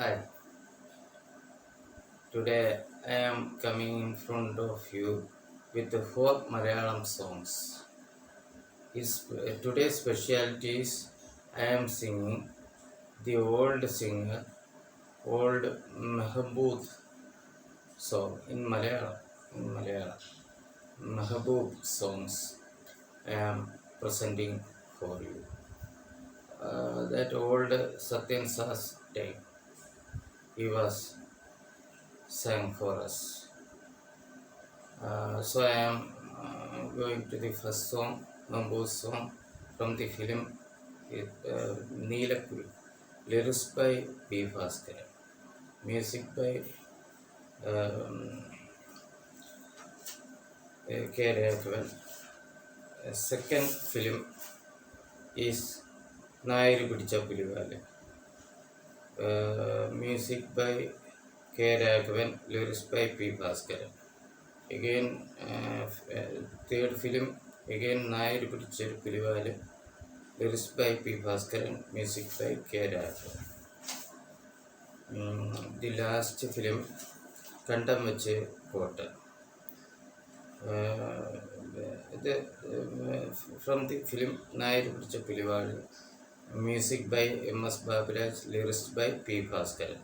Hi, today I am coming in front of you with the four Malayalam songs. Today's specialty is I am singing the old singer, old Mehboob song in Malayalam. Mehboob songs I am presenting for you. That old Satyan Sah's day, he was sang for us. So I am going to the first song, Mambo's song from the film Neelakul, lyrics by B. Bhaskaran, music by um, K. Raghavan. Second film is Nayru Pidicha Pulivale, music by K. Raghavan, lyrics by P. Bhaskaran. Again, third film, again Nayru Pidicha Pulivale, lyrics by P. Bhaskaran, music by K. Raghavan. The last film, Kandamache Kota. From the film Nayru Pidicha Pulivale, music by M.S. Baburaj, lyrics by P. Bhaskaran.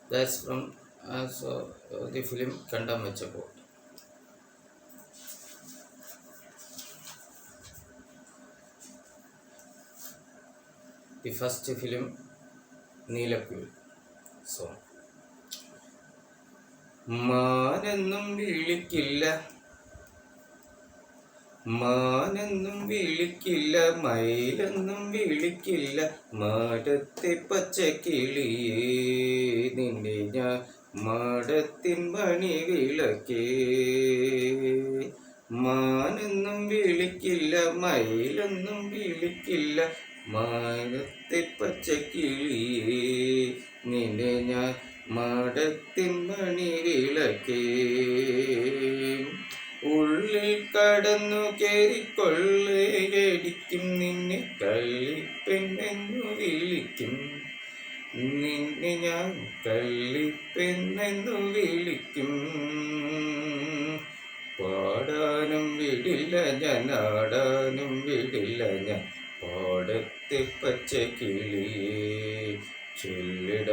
That's from the film Kandamache Kota. The first film Neelakul song. മാനെന്നും വിളിക്കില്ല മയിലെന്നും വിളിക്കില്ല മാടത്തെ പച്ചക്കിളിയേ നിന്നെ ഞാൻ മാടത്തിൻ മണി വിളക്കേ മാനെന്നും വിളിക്കില്ല മയിലെന്നും വിളിക്കില്ല മാടത്തെ പച്ചക്കിളിയേ നിന്നെ ഞാൻ മാടത്തിൻ മണി വിളക്കേ ഉള്ളിൽ കടന്നു കേറിക്കൊള്ളയടിക്കും നിന്നെ കള്ളിപ്പെണ്ണെന്നു വിളിക്കും നിന്നെ ഞാൻ കള്ളിപ്പെണ്ണെന്നു വിളിക്കും പാടാനും വിടില്ല ഞാൻ ആടാനും വിടില്ല ഞാൻ പാടത്തെ പച്ചക്കിളിയേ ചൊല്ലിട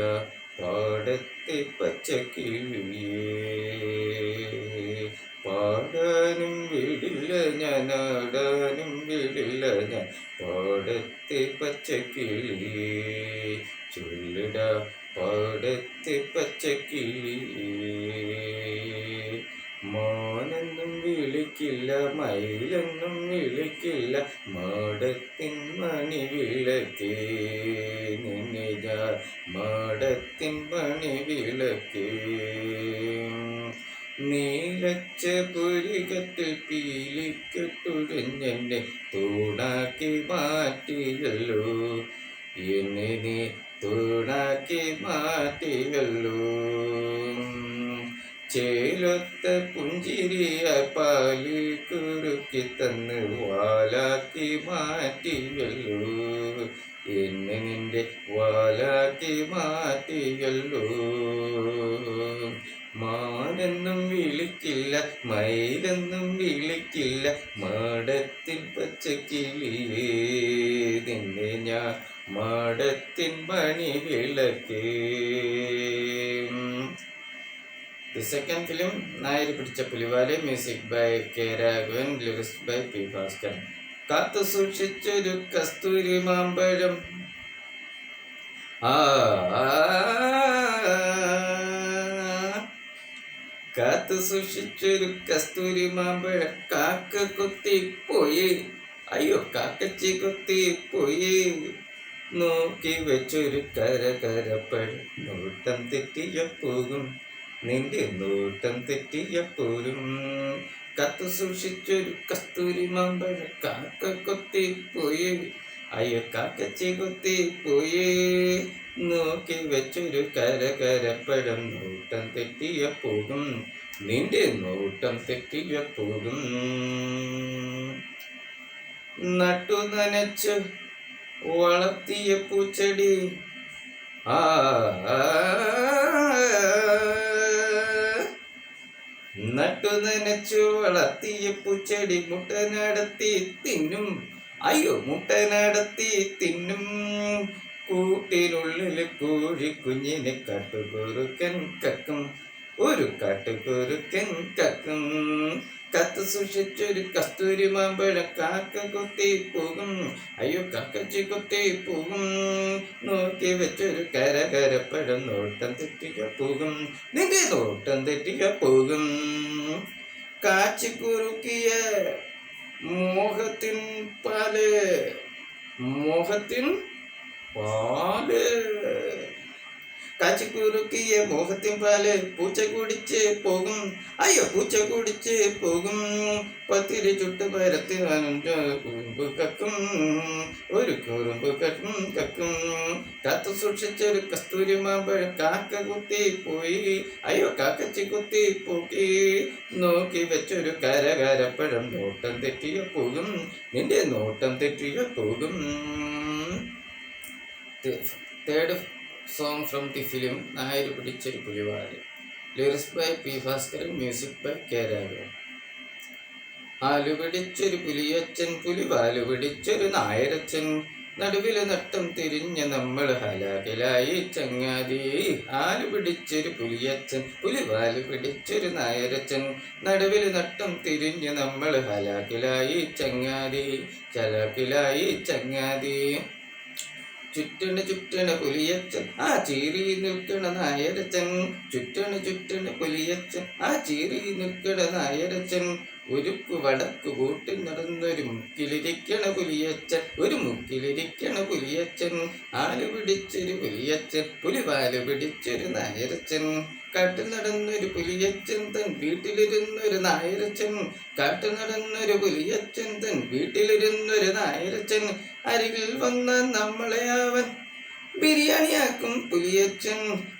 പാടത്തെ പച്ചക്കിളിയേ പാടാനും വിടില്ല ഞാൻ ആടാനും വിടില്ല ഞാൻ പാടത്തെ പച്ചക്കിളിയേ ചൊല്ലിട പാടത്തെ പച്ചക്കിളിയേ മാനെന്നും വിളിക്കില്ല മയിലെന്നും വിളിക്കില്ല മാടത്തിൻ മണി വിളക്കേ നിന്നെ ഞാൻ മാടത്തിൻ മണി വിളക്കേ നീലച്ച പുരികത്തിൽ പീലിക്കെട്ടുഴഞ്ഞെന്നെ തൂണാക്കി മാറ്റിയല്ലോ എന്നെ നീ തൂണാക്കി മാറ്റിയല്ലോ ചേലൊത്ത പുഞ്ചിരിയ പാല് കുറുക്കി തന്ന് വാലാക്കി മാറ്റിയല്ലോ എന്നെ നിന്റെ വാലാക്കി മാറ്റിയല്ലോ മാനെന്നും വിളിക്കില്ല മയിലെന്നും വിളിക്കില്ല മാടത്തിൻ പച്ചക്കിളിയേ നിന്നെ ഞാൻ മാടത്തിൻ മണി വിളക്കേ. The second film, Nayru Pidicha Pulivale, music by K. Raghavan, lyrics by P. Bhaskaran. കാത്തു സൂക്ഷിച്ചൊരു കസ്തൂരി മാമ്പഴം കാത്തു സൂക്ഷിച്ചൊരു കസ്തൂരി മാമ്പഴം കാക്ക കൊത്തിപ്പോയി അയ്യോ കാക്കച്ചി കൊത്തിപ്പോയി നോക്കി വെച്ചൊരു കരകരപ്പഴം നോട്ടം തെറ്റിയ പോകും നിന്റെ നോട്ടം തെറ്റിയപ്പോലും കത്തു സൂക്ഷിച്ചൊരു കസ്തൂരി മാമ്പഴം കാക്ക കൊത്തിപ്പോയി അയ്യോ കാക്കച്ചി കൊത്തിപ്പോയി നോക്കി വെച്ചൊരു കരകരപ്പഴം നോട്ടം തെറ്റിയ പോകും നിന്റെ നോട്ടം തെറ്റിയ പോകും നട്ടു നനച്ചു വളർത്തിയ പൂച്ചെടി നട്ടു നനച്ചു വളർത്തിയ പൂച്ചെടി മുട്ട നടത്തി തിന്നും. അയ്യോ, മുട്ട നടത്തി തിന്നും. കൂട്ടിനുള്ളിൽ കോഴിക്കുഞ്ഞിനെ കാട്ടുകുറുക്കൻ കക്കും. ഒരു കാട്ടുകുറുക്കൻ കക്കും. കത്ത് സൂക്ഷിച്ചൊരു കസ്തൂരി മാമ്പഴം കാക്ക കൊത്തി പോകും. അയ്യോ, കക്കച്ചി കൊത്തി പോകും. നോക്കി വെച്ചൊരു കരകരപ്പഴം നോട്ടം തെറ്റിയ പോകും. നിന്റെ നോട്ടം തെറ്റിയ പോകും. കാച്ചിക്കുറുക്കിയ മോഹത്തിൻ പാല്. മോഹത്തിൻ പാല്. കാച്ചിക്കുറുക്കിയ മോഹത്തിൻ പാല് പൂച്ച കുടിച്ച് പോകും. അയ്യോ, പൂച്ച കുടിച്ച് പോകും. പത്തിരി ചുട്ട് പരത്തി കുറുമ്പ് കക്കും. ഒരു കുറുമ്പ് കക്കും കക്കും. കാത്തു സൂക്ഷിച്ചൊരു കസ്തൂരി മാമ്പഴം കാക്ക കുത്തി പോയി. അയ്യോ, കാക്കച്ചി കുത്തി പോക്കി. നോക്കി വെച്ചൊരു കരകരപ്പഴം നോട്ടം തെറ്റിയ പോകും. നിന്റെ നോട്ടം തെറ്റിയ പോകും. Third song from the film നായര് പിടിച്ചൊരു പുലിവാല്. Lyrics by P Bhaskaran, music by K Raghavan. ആലു പിടിച്ചൊരു പുലിയച്ചൻ, പുലിവാലു പിടിച്ചൊരു നായരച്ചൻ. നടുവില് നട്ടം തിരിഞ്ഞ നമ്മൾ ഹലാകിലായി ചങ്ങാതി. ആലു പിടിച്ചൊരു പുലിയച്ചൻ, പുലിവാലു പിടിച്ചൊരു നായരച്ചൻ. നടുവില് നട്ടം തിരിഞ്ഞ് നമ്മൾ ഹലാകിലായി ചങ്ങാതി. ചലാക്കിലായി ചങ്ങാതി. ചുറ്റണ പുലിയച്ചൻ, ആ ചീറി നിൽക്കണ നായരച്ചൻ. ചുറ്റണ പുലിയച്ചൻ, ആ ചീറി നിൽക്കണ നായരച്ചൻ. ഉരുക്കു വടക്കു കൂട്ടി നടന്നൊരു മുക്കിലിരിക്കണ പുലിയച്ചൻ. ഒരു മുക്കിലിരിക്കണ പുലിയച്ചൻ. ആലു പിടിച്ചൊരു പുലിയച്ചൻ, പുലിവാല് പിടിച്ചൊരു നായരച്ചൻ. കാട്ടിൽ നടന്നൊരു പുലിയച്ചൻ, തൻ വീട്ടിലിരുന്നൊരു നായരച്ചൻ. കാട്ടിൽ നടന്നൊരു പുലിയച്ചൻ, തൻ വീട്ടിലിരുന്നൊരു നായരച്ചൻ. അരികിൽ വന്ന നമ്മളെ അവൻ ബിരിയാണിയാക്കും പുലിയച്ചൻ.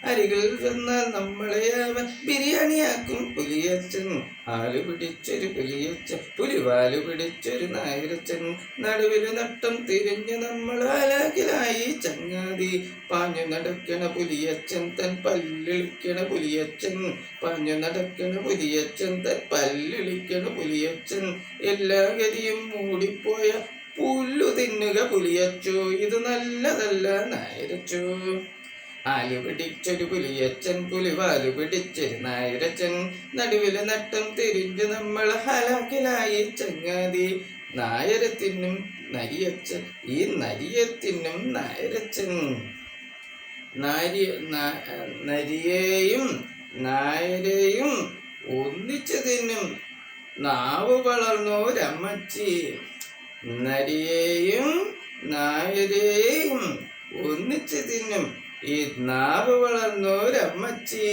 അരികിൽ വന്ന നമ്മളെ അവൻ ബിരിയാണിയാക്കും പുലിയച്ചൻ. ആലു പിടിച്ചൊരു പുലിയച്ചൻ, പുലിവാലു പിടിച്ചൊരു നായരച്ചൻ. നടുവില് നട്ടം തിരിഞ്ഞ് നമ്മൾ ഹലാക്കിലായി ചങ്ങാതി. പാഞ്ഞു നടക്കണ പുലിയച്ചൻ, തൻ പല്ലിളിക്കണ പുലിയച്ചൻ. പാഞ്ഞു നടക്കണ പുലിയച്ചൻ, തൻ പല്ലിളിക്കണ പുലിയച്ചൻ. എല്ലാ ഗതിയും മൂടിപ്പോയ പുല്ലു തിന്നുക പുലിയച്ചോ, ഇത് നല്ലതല്ല നായരച്ചോ. ആലു പിടിച്ചൊരു പുലിയച്ചൻ, പുലിവാലു പിടിച്ചൊരു നായരച്ചൻ. നടുവില് നട്ടം തിരിഞ്ഞ് നമ്മൾ ഹലാക്കിലായി ചങ്ങാതി. നായരത്തിനും നരിയച്ചൻ, ഈ നരിയത്തിനും നായരച്ചൻ. നരിയെയും നായരെയും ഒന്നിച്ചു തിന്നും നാവ് വളർന്നോരമ്മച്ചി. നരിയെയും നായരെയും ഒന്നിച്ചു തിന്നും ഈ നാവ് വളർന്നോരമ്മച്ചി.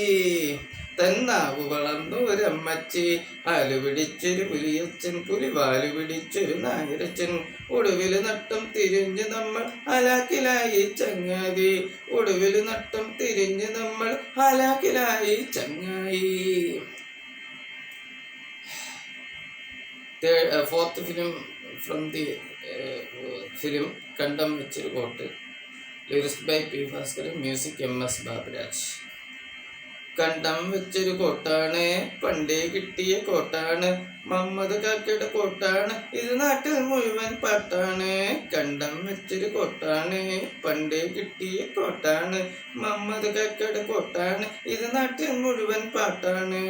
തന്നാവ് വളർന്നോരമ്മച്ചി. ആലു പിടിച്ചൊരു പുലിയച്ചൻ, പുലിവാലു പിടിച്ചൊരു നായരച്ചൻ. ഒടുവില് നട്ടം തിരിഞ്ഞ് നമ്മൾ ഹലാക്കിലായി ചങ്ങാതി. ഒടുവില് നട്ടം തിരിഞ്ഞ് നമ്മൾ ഹലാക്കിലായി ചങ്ങായി. Fourth film from the film Kandam Vechoru Kottu. Lyrics by P Bhaskaran, music MS Baburaj. കണ്ടം വെച്ചൊരു കോട്ടാണ്, പണ്ടേ കിട്ടിയ കോട്ടാണ്. മമ്മദ് കാക്കയുടെ കോട്ടാണ്, ഇത് നാട്ടിൽ മുഴുവൻ പാട്ടാണ്. കണ്ടം വെച്ചൊരു കോട്ടാണ്, പണ്ടേ കിട്ടിയ കോട്ടാണ്. മമ്മദ് കാക്കയുടെ കോട്ടാണ്, ഇത് നാട്ടിൽ മുഴുവൻ പാട്ടാണ്.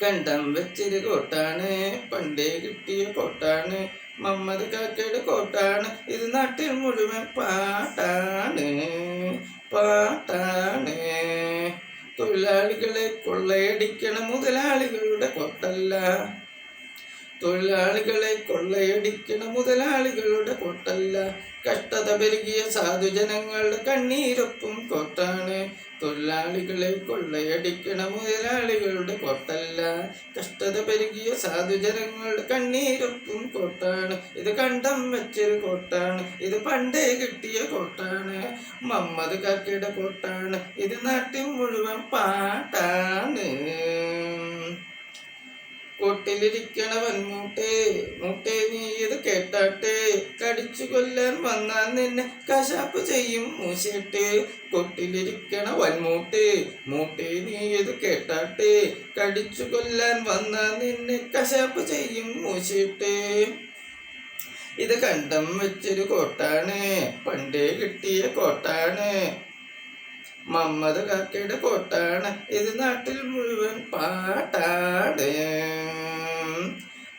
കണ്ടം വെച്ചൊരു കോട്ടാണ്, പണ്ടേ കിട്ടിയ കോട്ടാണ്. മമ്മദ് കാക്കയുടെ കോട്ടാണ്, ഇത് നാട്ടിൽ മുഴുവൻ പാട്ടാണ് പാട്ടാണ്. തൊഴിലാളികളെ കൊള്ളയടിക്കണ മുതലാളികളുടെ കോട്ടല്ല. തൊഴിലാളികളെ കൊള്ളയടിക്കണ മുതലാളികളുടെ കോട്ടല്ല. കഷ്ടത പെരുകിയ സാധുജനങ്ങളുടെ കണ്ണീരൊപ്പും കോട്ടാണ്. തൊഴിലാളികളെ കൊള്ളയടിക്കണ മുതലാളികളുടെ കോട്ടല്ല. കഷ്ടത പെരുകിയ സാധുജനങ്ങളുടെ കണ്ണീരൊപ്പും കോട്ടാണ്. ഇത് കണ്ടം വെച്ചൊരു കോട്ടാണ്, ഇത് പണ്ടേ കിട്ടിയ കോട്ടാണ്. മമ്മദ് കാക്കയുടെ കോട്ടാണ്, ഇത് നാട്ടിൽ മുഴുവൻ പാട്ടാണ്. കൊട്ടിലിരിക്കണവൻ മൂട്ടേ മൂട്ടേ നീ ഇത് കേട്ടാട്ടെ, കടിച്ചു കൊല്ലാൻ വന്നാൽ നിന്നെ കശാപ്പ് ചെയ്യും മൂശേട്ട്. കൊട്ടിലിരിക്കണവൻ മൂട്ടേ മൂട്ടേ നീ ഇത് കേട്ടാട്ടെ, കടിച്ചു കൊല്ലാൻ വന്നാൽ നിന്നെ കശാപ്പ് ചെയ്യും മൂശേട്ട്. ഇത് കണ്ടം വെച്ചൊരു കോട്ടാണ്, പണ്ടേ കിട്ടിയ കോട്ടാണ്, മമ്മദ് കാക്കയുടെ കോട്ടാണ്, ഇത് നാട്ടിൽ മുഴുവൻ പാട്ടാണ്.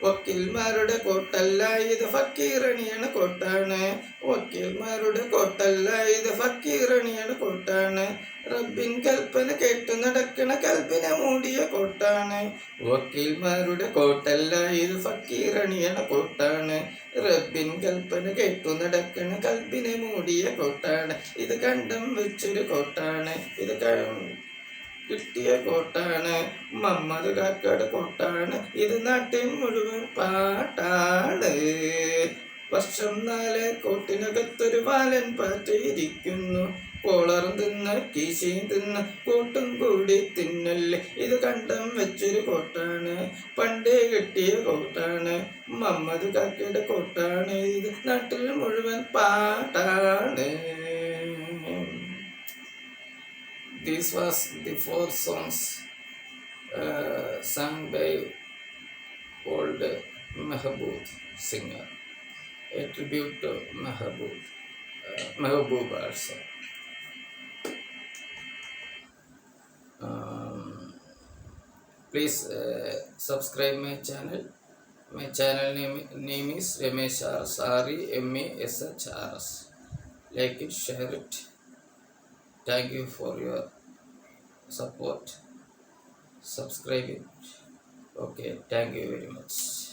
വക്കീൽമാരുടെ കോട്ടല്ല ഇത് ഫക്കീറണിയാണ് കോട്ടാണ്, വക്കീൽമാരുടെ കോട്ടല്ല ഇത് ഫക്കീറണിയാണ് കോട്ടാണ്. റബ്ബിൻ കൽപ്പന കേട്ടു നടക്കണ കൽപ്പിനെ മൂടിയ കോട്ടാണ്. വക്കീൽമാരുടെ കോട്ടല്ല ഇത് ഫക്കീറണിയാണ് കോട്ടാണ്, റബ്ബിൻ കൽപ്പന കേട്ടു നടക്കണ കൽപ്പിനെ മൂടിയ കോട്ടാണ്. ഇത് കണ്ടം വെച്ചൊരു കോട്ടാണ്, ഇത് കിട്ടിയ കോട്ടാണ്, മമ്മദ് കാക്കയുടെ കോട്ടാണ്, ഇത് നാട്ടിൽ മുഴുവൻ പാട്ടാണ്. വർഷം 4 കോട്ടിനകത്തൊരു ബാലൻ പാറ്റയിരിക്കുന്നു, കോളറും തിന്ന് കീശയും തിന്ന് കൂട്ടും കൂടി തിന്നല്ലേ. ഇത് കണ്ടം വെച്ചൊരു കോട്ടാണ്, പണ്ടേ കിട്ടിയ കോട്ടാണ്, മമ്മദ് കാക്കയുടെ കോട്ടാണ്, ഇത് നാട്ടിൽ മുഴുവൻ പാട്ടാണ്. This was the 4 songs sung by old Mehboob singer, a tribute to Mehboob also. Please subscribe my channel. My channel name is Ramesh R. Sari, MASHRS. Like it, share it. Thank you for your support. Subscribe it. Okay, thank you very much.